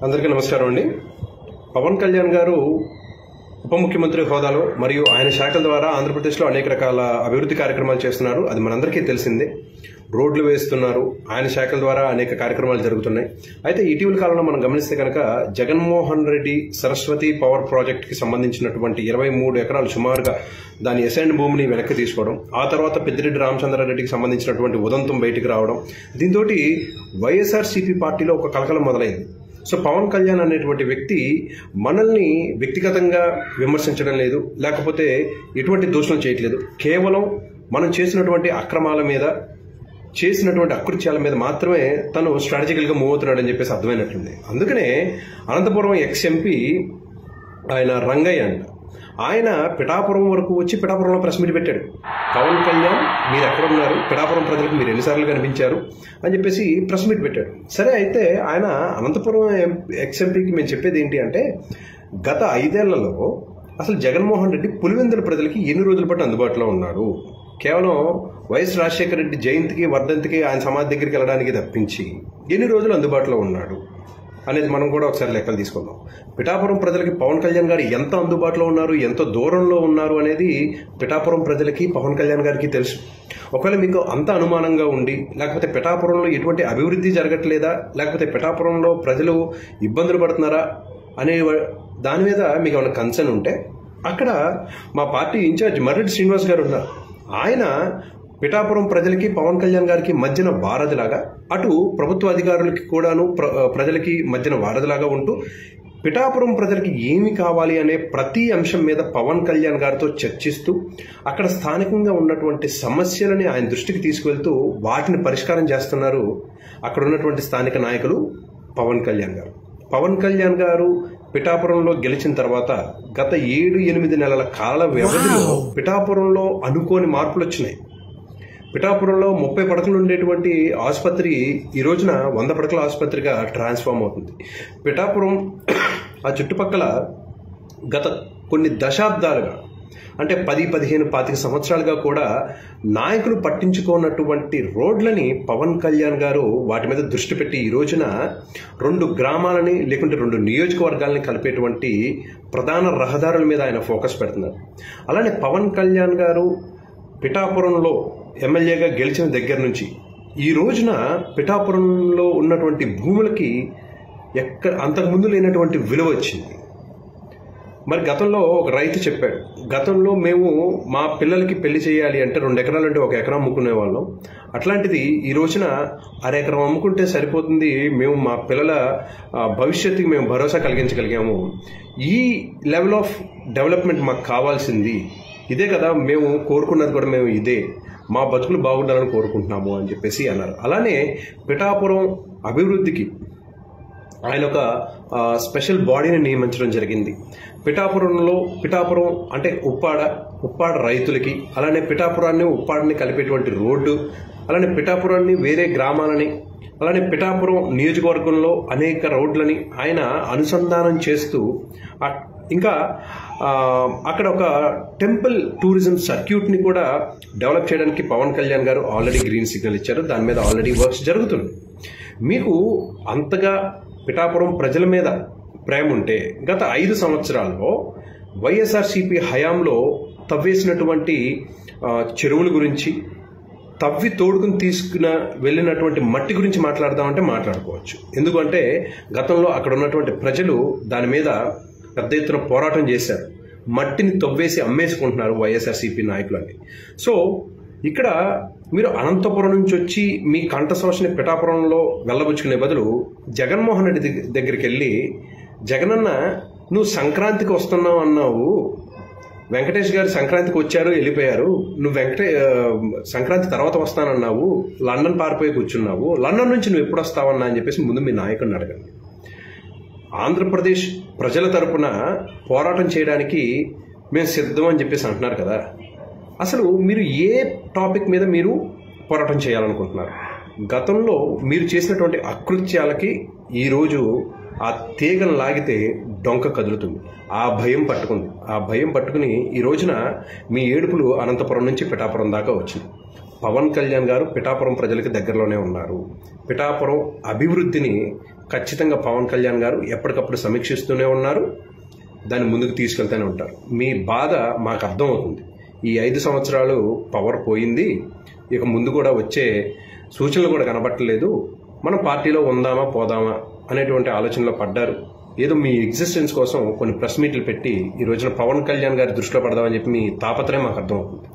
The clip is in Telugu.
అందరికీ నమస్కారం అండి. పవన్ కళ్యాణ్ గారు ఉప ముఖ్యమంత్రి హోదాలో మరియు ఆయన శాఖల ద్వారా ఆంధ్రప్రదేశ్లో అనేక రకాల అభివృద్ధి కార్యక్రమాలు చేస్తున్నారు. అది మనందరికీ తెలిసిందే. రోడ్లు వేస్తున్నారు, ఆయన శాఖల ద్వారా అనేక కార్యక్రమాలు జరుగుతున్నాయి. అయితే ఇటీవల కాలంలో మనం గమనిస్తే కనుక జగన్మోహన్ రెడ్డి సరస్వతి పవర్ ప్రాజెక్ట్కి సంబంధించినటువంటి 23 ఎకరాలు సుమారుగా దాని అసైన్డ్ భూమిని వెనక్కి తీసుకోవడం, ఆ తర్వాత పెద్దిరెడ్డి రామచంద్రారెడ్డికి సంబంధించినటువంటి ఉదంతం బయటికి రావడం, దీంతో వైఎస్ఆర్సీపీ పార్టీలో ఒక కలకలం మొదలైంది. సో పవన్ కళ్యాణ్ అనేటువంటి వ్యక్తి మనల్ని వ్యక్తిగతంగా విమర్శించడం లేదు, లేకపోతే ఎటువంటి దోషం చేయట్లేదు. కేవలం మనం చేసినటువంటి అక్రమాల మీద, చేసినటువంటి అకృత్యాల మీద మాత్రమే తను స్ట్రాటజికల్గా మూవ్ అవుతున్నాడని చెప్పేసి అర్థమైనట్లుంది. అందుకనే అనంతపురం ఎక్స్-ఎంపీ ఆయన రంగయ్య అంట, ఆయన పిఠాపురం వరకు వచ్చి పిఠాపురంలో ప్రెస్ మీట్ పెట్టాడు. పవన్ కళ్యాణ్ మీరు ఎక్కడున్నారు, పిఠాపురం ప్రజలకు మీరు ఎన్నిసార్లు కనిపించారు అని చెప్పేసి ప్రెస్ మీట్ పెట్టాడు. సరే, అయితే ఆయన అనంతపురం ఎక్స్-ఎంపీకి మేము చెప్పేది ఏంటి అంటే, గత 5 ఏళ్లలో అసలు జగన్మోహన్ రెడ్డి పులివెందుల ప్రజలకి ఎన్ని రోజుల పాటు అందుబాటులో ఉన్నాడు? కేవలం వైఎస్ రాజశేఖర రెడ్డి జయంతికి, వర్ధంతికి ఆయన సమాధి దగ్గరికి వెళ్ళడానికి తప్పించి ఎన్ని రోజులు అందుబాటులో ఉన్నాడు అనేది మనం కూడా ఒకసారి లెక్కలు తీసుకుందాం. పిఠాపురం ప్రజలకి పవన్ కళ్యాణ్ గారు ఎంత అందుబాటులో ఉన్నారు, ఎంత దూరంలో ఉన్నారు అనేది పిఠాపురం ప్రజలకి పవన్ కళ్యాణ్ గారికి తెలుసు. ఒకవేళ మీకు అంత అనుమానంగా ఉండి, లేకపోతే పిఠాపురంలో ఎటువంటి అభివృద్ధి జరగట్లేదా, లేకపోతే పిఠాపురంలో ప్రజలు ఇబ్బందులు పడుతున్నారా అనే దాని మీద మీకు ఏమైనా కన్సర్న్ ఉంటే, అక్కడ మా పార్టీ ఇన్ఛార్జ్ మర్రెడ్డి శ్రీనివాస్ గారు ఉన్నారు. ఆయన పిఠాపురం ప్రజలకి పవన్ కళ్యాణ్ గారికి మధ్యన వారధిలాగా, అటు ప్రభుత్వ అధికారులకి కూడాను ప్రజలకి మధ్యన వారధిలాగా ఉంటూ పిఠాపురం ప్రజలకి ఏమి కావాలి అనే ప్రతి అంశం మీద పవన్ కళ్యాణ్ గారితో చర్చిస్తూ అక్కడ స్థానికంగా ఉన్నటువంటి సమస్యలని ఆయన దృష్టికి తీసుకువెళ్తూ వాటిని పరిష్కారం చేస్తున్నారు అక్కడ ఉన్నటువంటి స్థానిక నాయకులు పవన్ కళ్యాణ్ గారు. పవన్ కళ్యాణ్ గారు పిఠాపురంలో గెలిచిన తర్వాత గత 7-8 నెలల కాల వ్యవధిలో పిఠాపురంలో అనుకోని మార్పులు వచ్చినాయి. పిఠాపురంలో 30 పడకలు ఉండేటువంటి ఆసుపత్రి ఈ రోజున 100 పడకల ఆసుపత్రిగా ట్రాన్స్ఫార్మ్ అవుతుంది. పిఠాపురం ఆ చుట్టుపక్కల గత కొన్ని దశాబ్దాలుగా, అంటే 10-15 సంవత్సరాలుగా కూడా నాయకులు పట్టించుకున్నటువంటి రోడ్లని పవన్ కళ్యాణ్ గారు వాటి మీద దృష్టి పెట్టి ఈ రోజున 2 గ్రామాలని, లేకుంటే 2 నియోజకవర్గాలని కలిపేటువంటి ప్రధాన రహదారుల మీద ఆయన ఫోకస్ పెడుతున్నారు. అలానే పవన్ కళ్యాణ్ గారు పిఠాపురంలో ఎమ్మెల్యేగా గెలిచిన దగ్గర నుంచి ఈ రోజున పిఠాపురంలో ఉన్నటువంటి భూములకి అంతకుముందు లేనటువంటి విలువ వచ్చింది. మరి గతంలో ఒక రైతు చెప్పాడు, గతంలో మేము మా పిల్లలకి పెళ్లి చేయాలి అంటే 2 ఎకరాలు అంటే 1 ఎకరం అమ్ముకునే వాళ్ళం, అట్లాంటిది ఈ రోజున 1/2 ఎకరం అమ్ముకుంటే సరిపోతుంది, మేము మా పిల్లల భవిష్యత్తుకి మేము భరోసా కలిగించగలిగాము. ఈ లెవెల్ ఆఫ్ డెవలప్మెంట్ మాకు కావాల్సింది ఇదే కదా, మేము కోరుకున్నది కూడా మేము ఇదే, మా బతుకులు బాగుండాలని కోరుకుంటున్నాము అని చెప్పేసి అన్నారు. అలానే పిఠాపురం అభివృద్ధికి ఆయన ఒక స్పెషల్ బాడీని నియమించడం జరిగింది. పిఠాపురం అంటే ఉప్పాడ రైతులకి, అలానే పిఠాపురాన్ని ఉప్పాడని కలిపేటువంటి రోడ్డు, అలానే పిఠాపురాన్ని వేరే గ్రామాలని, అలానే పిఠాపురం నియోజకవర్గంలో అనేక రోడ్లని ఆయన అనుసంధానం చేస్తూ, ఇంకా అక్కడ ఒక టెంపుల్ టూరిజం సర్క్యూట్ని కూడా డెవలప్ చేయడానికి పవన్ కళ్యాణ్ గారు ఆల్రెడీ గ్రీన్ సిగ్నల్ ఇచ్చారు. దాని మీద ఆల్రెడీ వర్క్స్ జరుగుతుంది. మీకు అంతగా పిఠాపురం ప్రజల మీద ప్రేమ ఉంటే గత 5 సంవత్సరాల్లో వైఎస్ఆర్సీపీ హయాంలో తవ్వేసినటువంటి చెరువుల గురించి, తవ్వి తోడుకుని వెళ్ళినటువంటి మట్టి గురించి మాట్లాడదామంటే మాట్లాడుకోవచ్చు. ఎందుకంటే గతంలో అక్కడ ఉన్నటువంటి ప్రజలు దాని మీద పెద్ద ఎత్తున పోరాటం చేశారు. మట్టిని తవ్వేసి అమ్మేసుకుంటున్నారు వైఎస్ఆర్సీపీ నాయకులని. సో ఇక్కడ మీరు అనంతపురం నుంచి వచ్చి మీ కంఠశోషని పిఠాపురంలో వెళ్ళబుచ్చుకునే బదులు జగన్మోహన్ రెడ్డి దగ్గరికి వెళ్ళి, జగనన్న నువ్వు సంక్రాంతికి వస్తున్నావు అన్నావు, వెంకటేష్ గారు సంక్రాంతికి వచ్చారు వెళ్ళిపోయారు, నువ్వు సంక్రాంతి తర్వాత వస్తానన్నావు, లండన్ పారిపోయి కూర్చున్నావు, లండన్ నుంచి నువ్వు ఎప్పుడు వస్తావన్నా అని చెప్పేసి ముందు మీ నాయకుడిని అడగండి. ఆంధ్రప్రదేశ్ ప్రజల తరపున పోరాటం చేయడానికి మేము సిద్ధం అని చెప్పేసి అంటున్నారు కదా, అసలు మీరు ఏ టాపిక్ మీద మీరు పోరాటం చేయాలనుకుంటున్నారు? గతంలో మీరు చేసినటువంటి అకృత్యాలకి ఈరోజు ఆ తీగను లాగితే డొంక కదులుతుంది. ఆ భయం పట్టుకుంది. ఆ భయం పట్టుకుని ఈ రోజున మీ ఏడుపులు అనంతపురం నుంచి పిఠాపురం దాకా వచ్చింది. పవన్ కళ్యాణ్ గారు పిఠాపురం ప్రజలకి దగ్గరలోనే ఉన్నారు. పిఠాపురం అభివృద్ధిని ఖచ్చితంగా పవన్ కళ్యాణ్ గారు ఎప్పటికప్పుడు సమీక్షిస్తూనే ఉన్నారు, దాన్ని ముందుకు తీసుకెళ్తూనే ఉంటారు. మీ బాధ మాకు అర్థమవుతుంది. ఈ 5 సంవత్సరాలు పవర్ పోయింది, ఇక ముందు కూడా వచ్చే సూచనలు కూడా కనబట్టలేదు, మనం పార్టీలో ఉందామా పోదామా అనేటువంటి ఆలోచనలో పడ్డారు. ఏదో మీ ఎగ్జిస్టెన్స్ కోసం కొన్ని ప్రెస్ మీట్లు పెట్టి ఈ రోజున పవన్ కళ్యాణ్ గారి దృష్టిలో పడదామని చెప్పి మీ తాపత్రయం మాకు అర్థమవుతుంది.